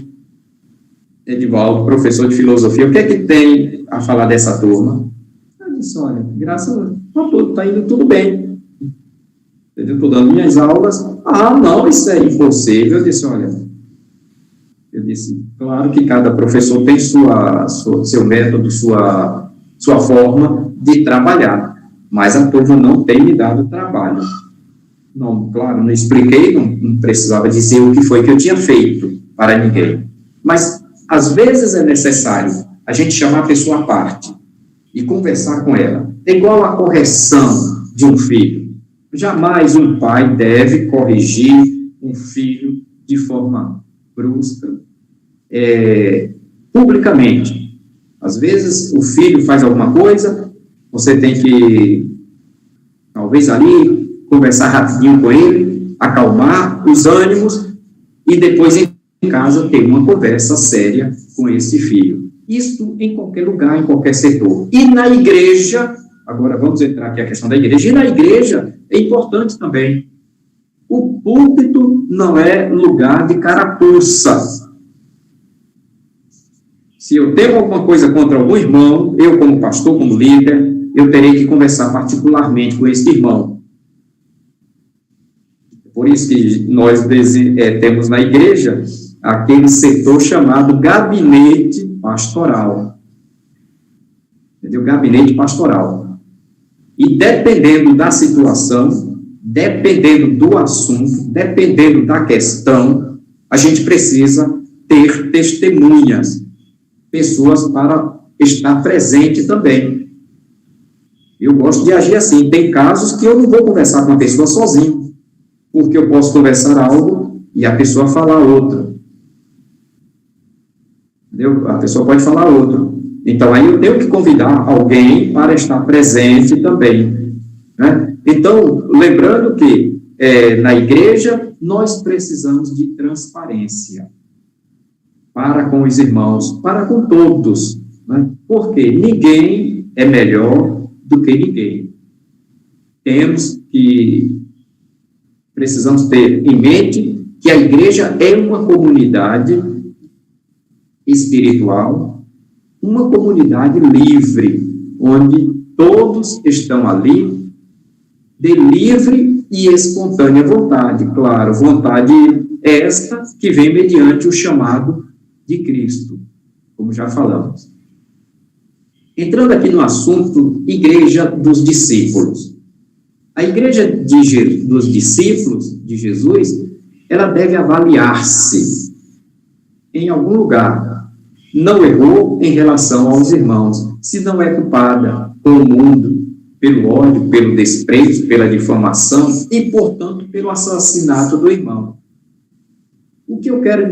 Edivaldo, professor de filosofia, o que é que tem a falar dessa turma? Eu disse, olha, graças a Deus, está indo tudo bem. Eu estou dando minhas aulas, não, isso é impossível. Eu disse, claro que cada professor tem seu método, sua forma de trabalhar, mas a turma não tem me dado trabalho. Não, claro, não expliquei, não precisava dizer o que foi que eu tinha feito para ninguém. Mas, às vezes, é necessário a gente chamar a pessoa à parte e conversar com ela. É igual a correção de um filho. Jamais um pai deve corrigir um filho de forma brusca, publicamente. Às vezes, o filho faz alguma coisa, você tem que, talvez ali, conversar rapidinho com ele, acalmar os ânimos, e depois casa ter uma conversa séria com esse filho. Isso em qualquer lugar, em qualquer setor. E na igreja, agora vamos entrar aqui a questão da igreja, e na igreja é importante também. O púlpito não é lugar de carapuça. Se eu tenho alguma coisa contra algum irmão, eu como pastor, como líder, eu terei que conversar particularmente com esse irmão. Por isso que nós temos na igreja aquele setor chamado gabinete pastoral. Entendeu? Gabinete pastoral. E dependendo da situação, dependendo do assunto, dependendo da questão, a gente precisa ter testemunhas, pessoas para estar presente também. Eu gosto de agir assim. Tem casos que eu não vou conversar com a pessoa sozinho, porque eu posso conversar algo e a pessoa falar outra. Entendeu? A pessoa pode falar outra. Então, aí eu tenho que convidar alguém para estar presente também. Né? Então, lembrando que na igreja nós precisamos de transparência para com os irmãos, para com todos. Né? Porque ninguém é melhor do que ninguém. Precisamos ter em mente que a igreja é uma comunidade espiritual, uma comunidade livre, onde todos estão ali de livre e espontânea vontade. Claro, vontade esta que vem mediante o chamado de Cristo, como já falamos. Entrando aqui no assunto, igreja dos discípulos. A igreja dos discípulos de Jesus, ela deve avaliar-se em algum lugar. Não errou em relação aos irmãos, se não é culpada com o mundo, pelo ódio, pelo desprezo, pela difamação e, portanto, pelo assassinato do irmão. O que eu quero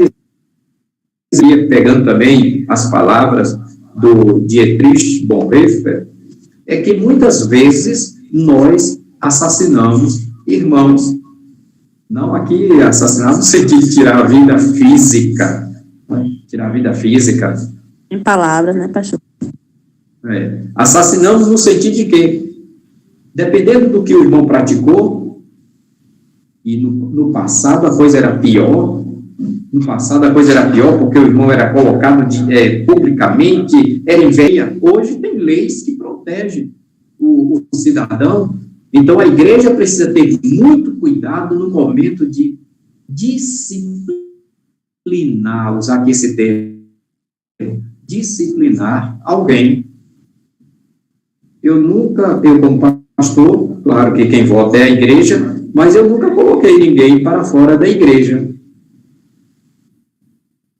dizer, pegando também as palavras do Dietrich Bonhoeffer, é que muitas vezes nós assassinamos irmãos. Não aqui assassinar no sentido de tirar a vida física, né? Tirar a vida física. Em palavras, né, pastor? Assassinamos no sentido de que, dependendo do que o irmão praticou, e no passado a coisa era pior, porque o irmão era colocado publicamente, era inveja. Hoje tem leis que protegem o cidadão. Então, a igreja precisa ter muito cuidado no momento de disciplinar, usar aqui esse termo, disciplinar alguém. Eu como pastor, claro que quem vota é a igreja, mas eu nunca coloquei ninguém para fora da igreja.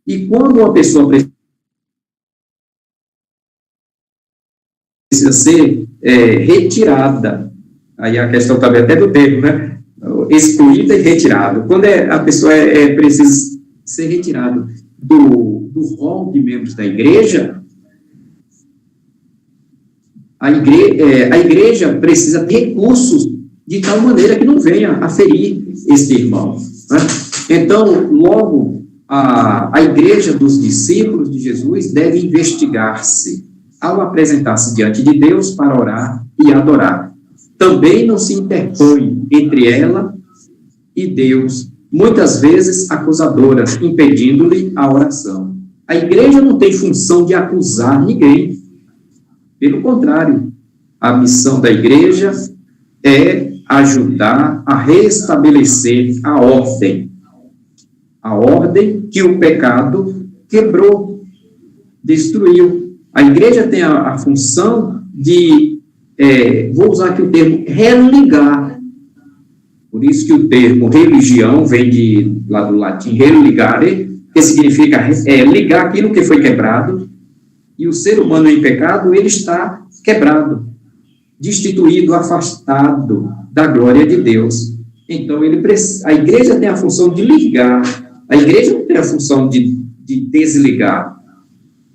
E quando uma pessoa precisa ser retirada, aí a questão também até do termo, né? Excluída e retirada. Quando a pessoa precisa ser retirada do rol de membros da igreja, a igreja precisa ter recursos de tal maneira que não venha a ferir esse irmão. Né? Então, logo, a igreja dos discípulos de Jesus deve investigar-se ao apresentar-se diante de Deus para orar e adorar. Também não se interpõe entre ela e Deus, muitas vezes acusadora, impedindo-lhe a oração. A igreja não tem função de acusar ninguém. Pelo contrário, a missão da igreja é ajudar a restabelecer a ordem que o pecado quebrou, destruiu. A igreja tem a função de, vou usar aqui o termo, religar. Por isso que o termo religião vem lá do latim, religare, que significa ligar aquilo que foi quebrado, e o ser humano em pecado, ele está quebrado, destituído, afastado da glória de Deus. Então, a igreja tem a função de ligar, a igreja não tem a função de desligar.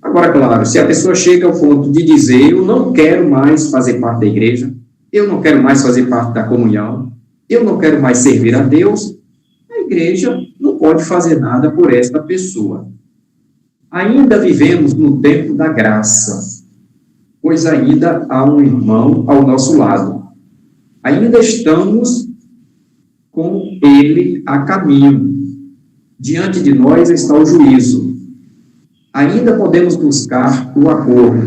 Agora, claro, se a pessoa chega ao ponto de dizer, eu não quero mais fazer parte da igreja, eu não quero mais fazer parte da comunhão, eu não quero mais servir a Deus, a igreja não pode fazer nada por esta pessoa. Ainda vivemos no tempo da graça, pois ainda há um irmão ao nosso lado. Ainda estamos com ele a caminho. Diante de nós está o juízo. Ainda podemos buscar o acordo.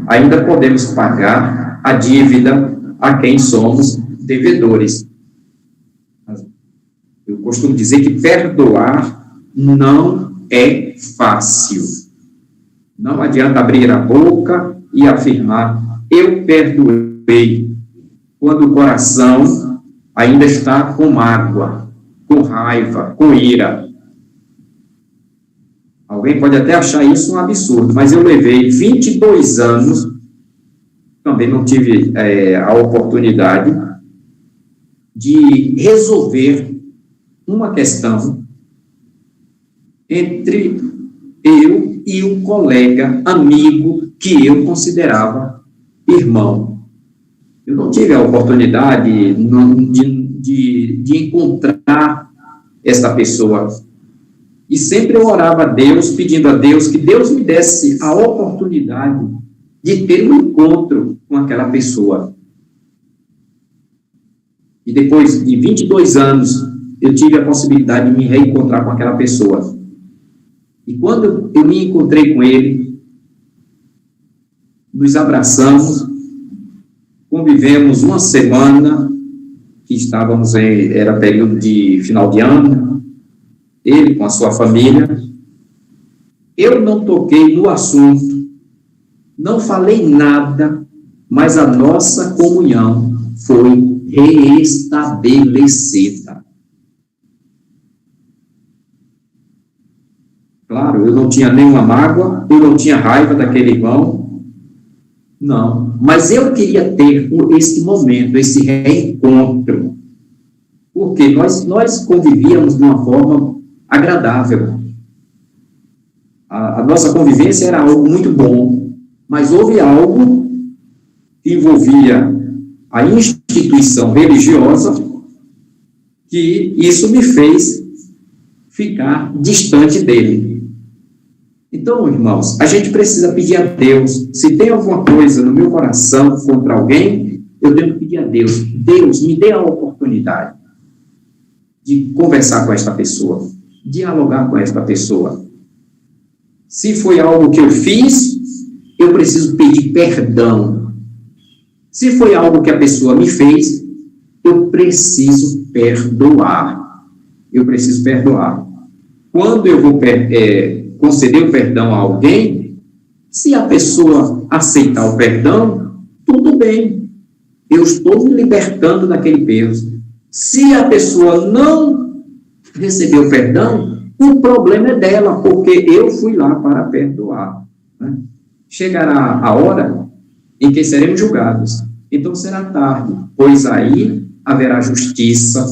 Ainda podemos pagar a dívida a quem somos devedores. Eu costumo dizer que perdoar não é fácil. Não adianta abrir a boca e afirmar, eu perdoei, quando o coração ainda está com mágoa, com raiva, com ira. Alguém pode até achar isso um absurdo, mas eu levei 22 anos, também não tive a oportunidade de resolver uma questão entre eu e um colega, amigo, que eu considerava irmão. Eu não tive a oportunidade de encontrar esta pessoa. E sempre eu orava a Deus, pedindo a Deus que Deus me desse a oportunidade de ter um encontro com aquela pessoa. E depois de 22 anos, eu tive a possibilidade de me reencontrar com aquela pessoa. E quando eu me encontrei com ele, nos abraçamos, convivemos uma semana, que estávamos era período de final de ano, ele com a sua família. Eu não toquei no assunto, não falei nada, mas a nossa comunhão foi reestabelecida. Claro, eu não tinha nenhuma mágoa, eu não tinha raiva daquele irmão, não. Mas eu queria ter esse momento, esse reencontro, porque nós convivíamos de uma forma agradável. A nossa convivência era algo muito bom, mas houve algo que envolvia a instituição religiosa, que isso me fez ficar distante dele. Então, irmãos, a gente precisa pedir a Deus, se tem alguma coisa no meu coração contra alguém, eu tenho que pedir a Deus, Deus, me dê a oportunidade de conversar com esta pessoa, dialogar com esta pessoa. Se foi algo que eu fiz, eu preciso pedir perdão. Se foi algo que a pessoa me fez, eu preciso perdoar. Eu preciso perdoar. Quando eu vou conceder o perdão a alguém, se a pessoa aceitar o perdão, tudo bem. Eu estou me libertando daquele peso. Se a pessoa não receber o perdão, o problema é dela, porque eu fui lá para perdoar. Né? Chegará a hora em que seremos julgados. Então será tarde, pois aí haverá justiça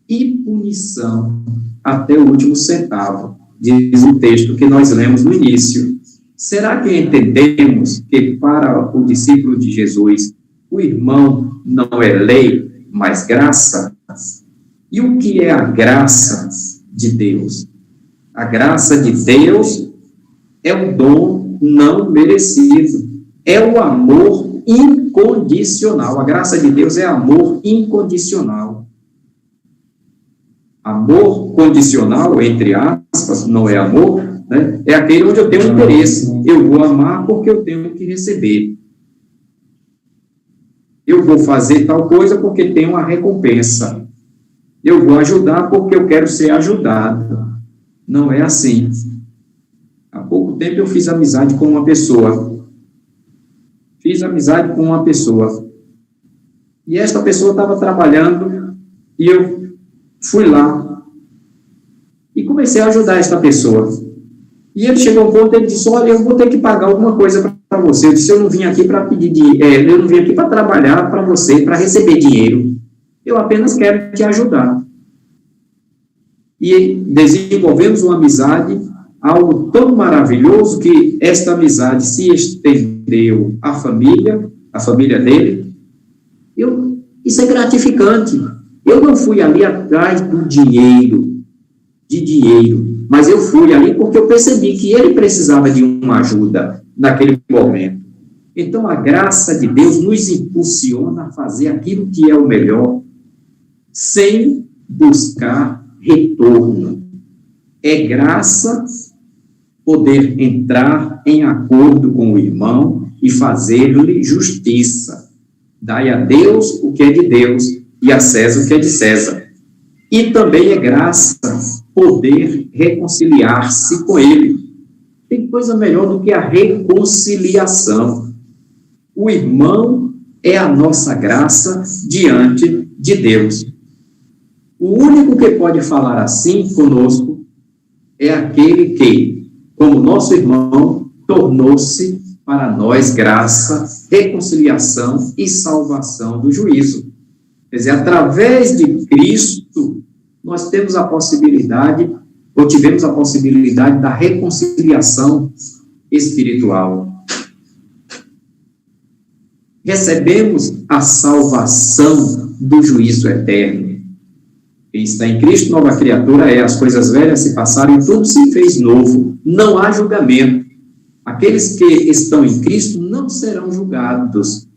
e punição até o último centavo, diz o texto que nós lemos no início. Será que entendemos que para o discípulo de Jesus, o irmão não é lei, mas graça? E o que é a graça de Deus? A graça de Deus é um dom não merecido, é o amor incondicional. A graça de Deus é amor incondicional. Amor condicional, entre aspas, não é amor, né? É aquele onde eu tenho interesse. Eu vou amar porque eu tenho que receber. Eu vou fazer tal coisa porque tenho uma recompensa. Eu vou ajudar porque eu quero ser ajudado. Não é assim. Há pouco tempo eu fiz amizade com uma pessoa. E esta pessoa estava trabalhando e eu fui lá e comecei a ajudar esta pessoa. E ele chegou ao ponto, ele disse, olha, eu vou ter que pagar alguma coisa para você. Eu disse, eu não vim aqui para pedir dinheiro, eu não vim aqui para trabalhar para você, para receber dinheiro. Eu apenas quero te ajudar. E desenvolvemos uma amizade, algo tão maravilhoso que esta amizade se estendeu à família dele. Isso é gratificante. Eu não fui ali atrás do dinheiro. de dinheiro, mas eu fui ali porque eu percebi que ele precisava de uma ajuda naquele momento. Então, a graça de Deus nos impulsiona a fazer aquilo que é o melhor, sem buscar retorno. É graça poder entrar em acordo com o irmão e fazer-lhe justiça. Dai a Deus o que é de Deus e a César o que é de César. E também é graça poder reconciliar-se com ele. Tem coisa melhor do que a reconciliação. O irmão é a nossa graça diante de Deus. O único que pode falar assim conosco é aquele que, como nosso irmão, tornou-se para nós graça, reconciliação e salvação do juízo. Quer dizer, através de Cristo, nós temos a possibilidade, ou tivemos a possibilidade da reconciliação espiritual. Recebemos a salvação do juízo eterno. Quem está em Cristo, nova criatura é, as coisas velhas se passaram e tudo se fez novo. Não há julgamento. Aqueles que estão em Cristo não serão julgados.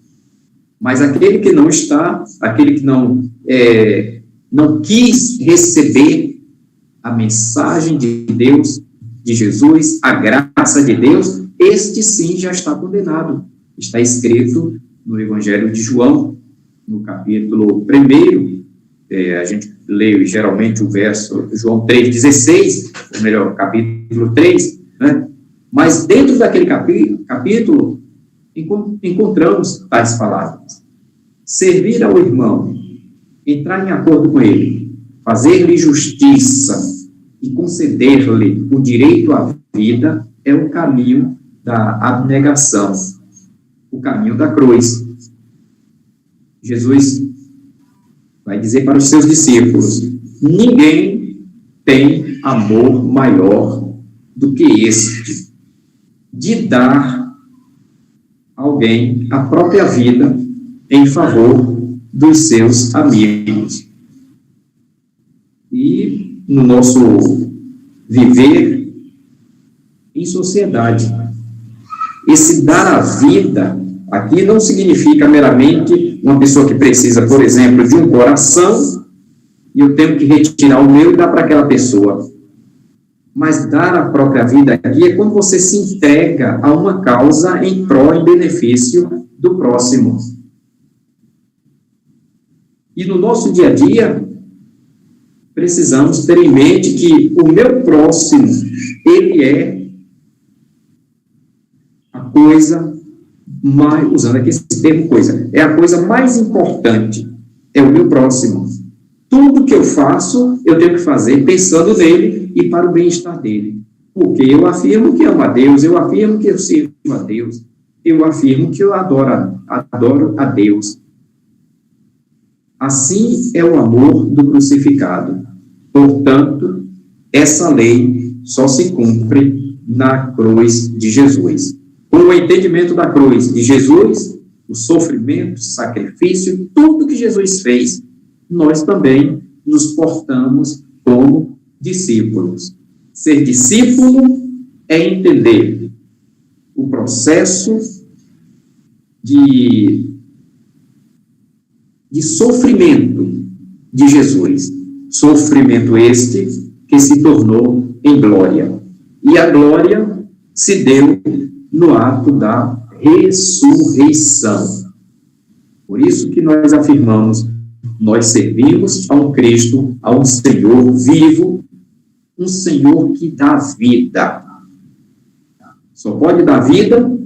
Mas aquele que não está, aquele que não quis receber a mensagem de Deus, de Jesus, a graça de Deus, este sim já está condenado. Está escrito no Evangelho de João, no capítulo 1, a gente lê geralmente o verso João 3,16, ou melhor, capítulo 3, né? Mas dentro daquele capítulo encontramos tais palavras. Servir ao irmão, entrar em acordo com ele, fazer-lhe justiça e conceder-lhe o direito à vida é o caminho da abnegação, o caminho da cruz. Jesus vai dizer para os seus discípulos: ninguém tem amor maior do que este, de dar a alguém a própria vida em favor dos seus amigos. E no nosso viver em sociedade, esse dar a vida aqui não significa meramente uma pessoa que precisa, por exemplo, de um coração e eu tenho que retirar o meu e dar para aquela pessoa. Mas dar a própria vida aqui é quando você se entrega a uma causa em prol, em benefício do próximo. E no nosso dia a dia, precisamos ter em mente que o meu próximo, ele é a coisa mais, usando aqui esse termo coisa, é a coisa mais importante, é o meu próximo. Tudo que eu faço, eu tenho que fazer pensando nele e para o bem-estar dele. Porque eu afirmo que amo a Deus, eu afirmo que eu sirvo a Deus, eu afirmo que eu adoro a Deus. Assim é o amor do crucificado. Portanto, essa lei só se cumpre na cruz de Jesus. Com o entendimento da cruz de Jesus, o sofrimento, o sacrifício, tudo que Jesus fez, nós também nos portamos como discípulos. Ser discípulo é entender o processo de sofrimento de Jesus. Sofrimento este que se tornou em glória. E a glória se deu no ato da ressurreição. Por isso que nós afirmamos, nós servimos a um Cristo, a um Senhor vivo, um Senhor que dá vida. Só pode dar vida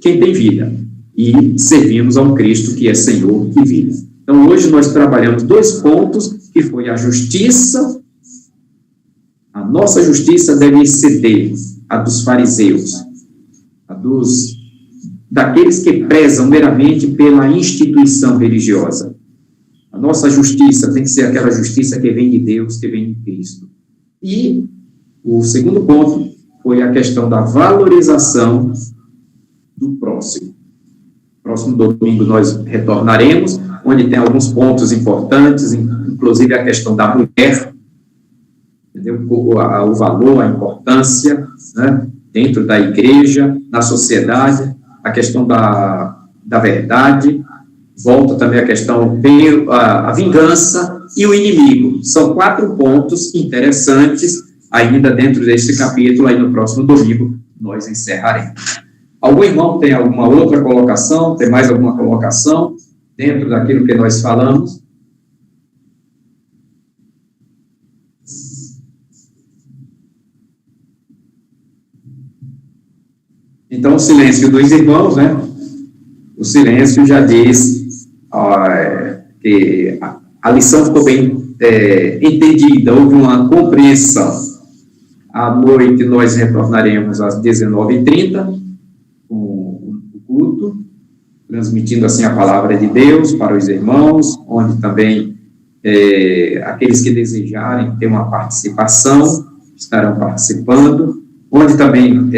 quem tem vida. E servimos a um Cristo que é Senhor que vive. Então, hoje nós trabalhamos 2 pontos, que foi a justiça. A nossa justiça deve exceder a dos fariseus, daqueles que prezam meramente pela instituição religiosa. A nossa justiça tem que ser aquela justiça que vem de Deus, que vem de Cristo. E o segundo ponto foi a questão da valorização do próximo. Próximo domingo nós retornaremos, onde tem alguns pontos importantes, inclusive a questão da mulher. entendeu? O valor, a importância, né, dentro da igreja, na sociedade, a questão da verdade, volta também a questão a vingança e o inimigo. São 4 pontos interessantes ainda dentro desse capítulo. Aí no próximo domingo nós encerraremos. Algum irmão tem alguma outra colocação? Tem mais alguma colocação dentro daquilo que nós falamos? Então, o silêncio dos irmãos, né? O silêncio já diz que a lição ficou bem entendida, houve uma compreensão. À noite nós retornaremos às 19h30 com o culto, transmitindo assim a palavra de Deus para os irmãos, onde também aqueles que desejarem ter uma participação estarão participando, onde também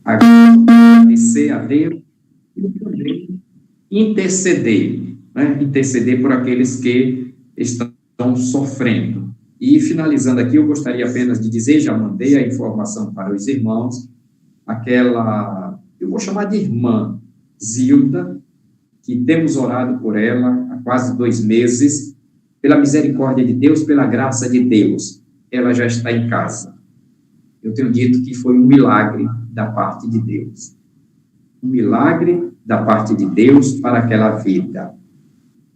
agradecer a Deus e também interceder, né? Interceder por aqueles que estão sofrendo. E, finalizando aqui, eu gostaria apenas de dizer, já mandei a informação para os irmãos, eu vou chamar de irmã Zilda, que temos orado por ela há quase 2 meses, pela misericórdia de Deus, pela graça de Deus, ela já está em casa. Eu tenho dito que foi um milagre da parte de Deus. Um milagre da parte de Deus para aquela vida.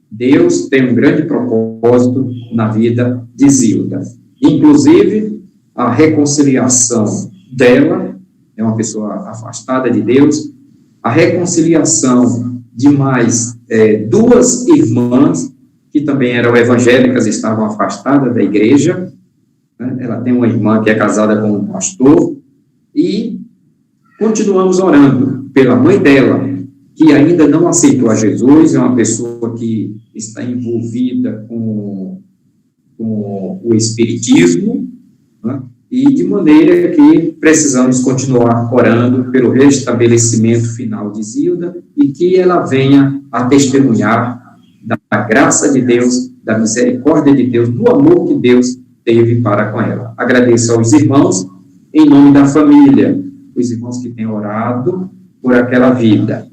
Deus tem um grande propósito na vida de Zilda. Inclusive, a reconciliação dela, é uma pessoa afastada de Deus, a reconciliação de mais 2 irmãs, que também eram evangélicas, estavam afastadas da igreja, né? Ela tem uma irmã que é casada com um pastor, e continuamos orando pela mãe dela, que ainda não aceitou a Jesus, é uma pessoa que está envolvida com o espiritismo, né? E de maneira que precisamos continuar orando pelo restabelecimento final de Zilda e que ela venha a testemunhar da graça de Deus, da misericórdia de Deus, do amor que Deus teve para com ela. Agradeço aos irmãos, em nome da família, os irmãos que têm orado por aquela vida,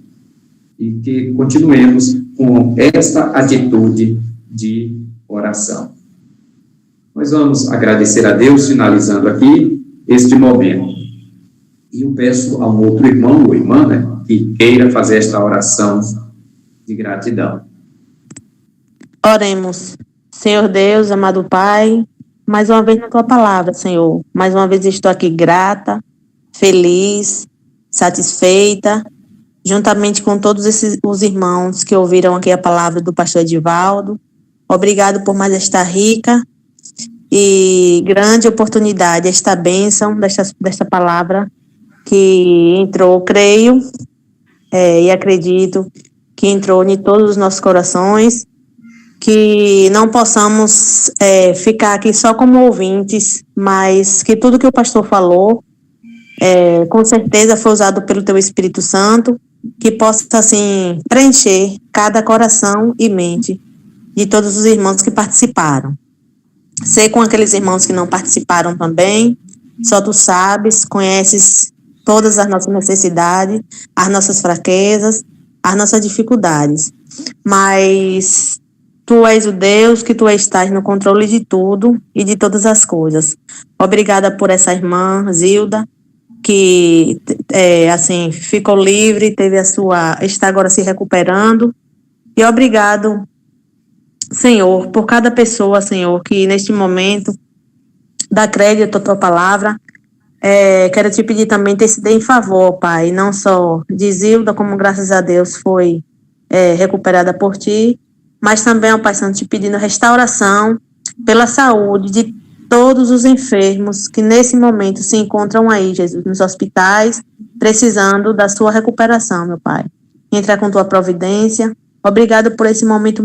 e que continuemos com esta atitude de oração. Nós vamos agradecer a Deus, finalizando aqui este momento. E eu peço a um outro irmão ou irmã, né, que queira fazer esta oração de gratidão. Oremos. Senhor Deus, amado Pai, mais uma vez na Tua palavra, Senhor. Mais uma vez estou aqui grata, feliz, satisfeita, juntamente com todos os irmãos que ouviram aqui a palavra do pastor Edivaldo. Obrigado por mais esta rica e grande oportunidade, esta bênção desta palavra que entrou, creio, e acredito que entrou em todos os nossos corações, que não possamos ficar aqui só como ouvintes, mas que tudo que o pastor falou, com certeza foi usado pelo Teu Espírito Santo, que possa, assim, preencher cada coração e mente de todos os irmãos que participaram. Sei com aqueles irmãos que não participaram também, só Tu sabes, conheces todas as nossas necessidades, as nossas fraquezas, as nossas dificuldades, mas Tu és o Deus que Tu estás no controle de tudo e de todas as coisas. Obrigada por essa irmã Zilda, que assim, ficou livre, está agora se recuperando, e obrigado, Senhor, por cada pessoa, Senhor, que neste momento dá crédito à Tua palavra. Quero Te pedir também, interceder em favor, Pai, não só de Zilda, como graças a Deus foi recuperada por Ti, mas também, ó Pai Santo, Te pedindo restauração pela saúde de todos os enfermos que nesse momento se encontram aí, Jesus, nos hospitais, precisando da sua recuperação, meu Pai. Entra com Tua providência. Obrigado por esse momento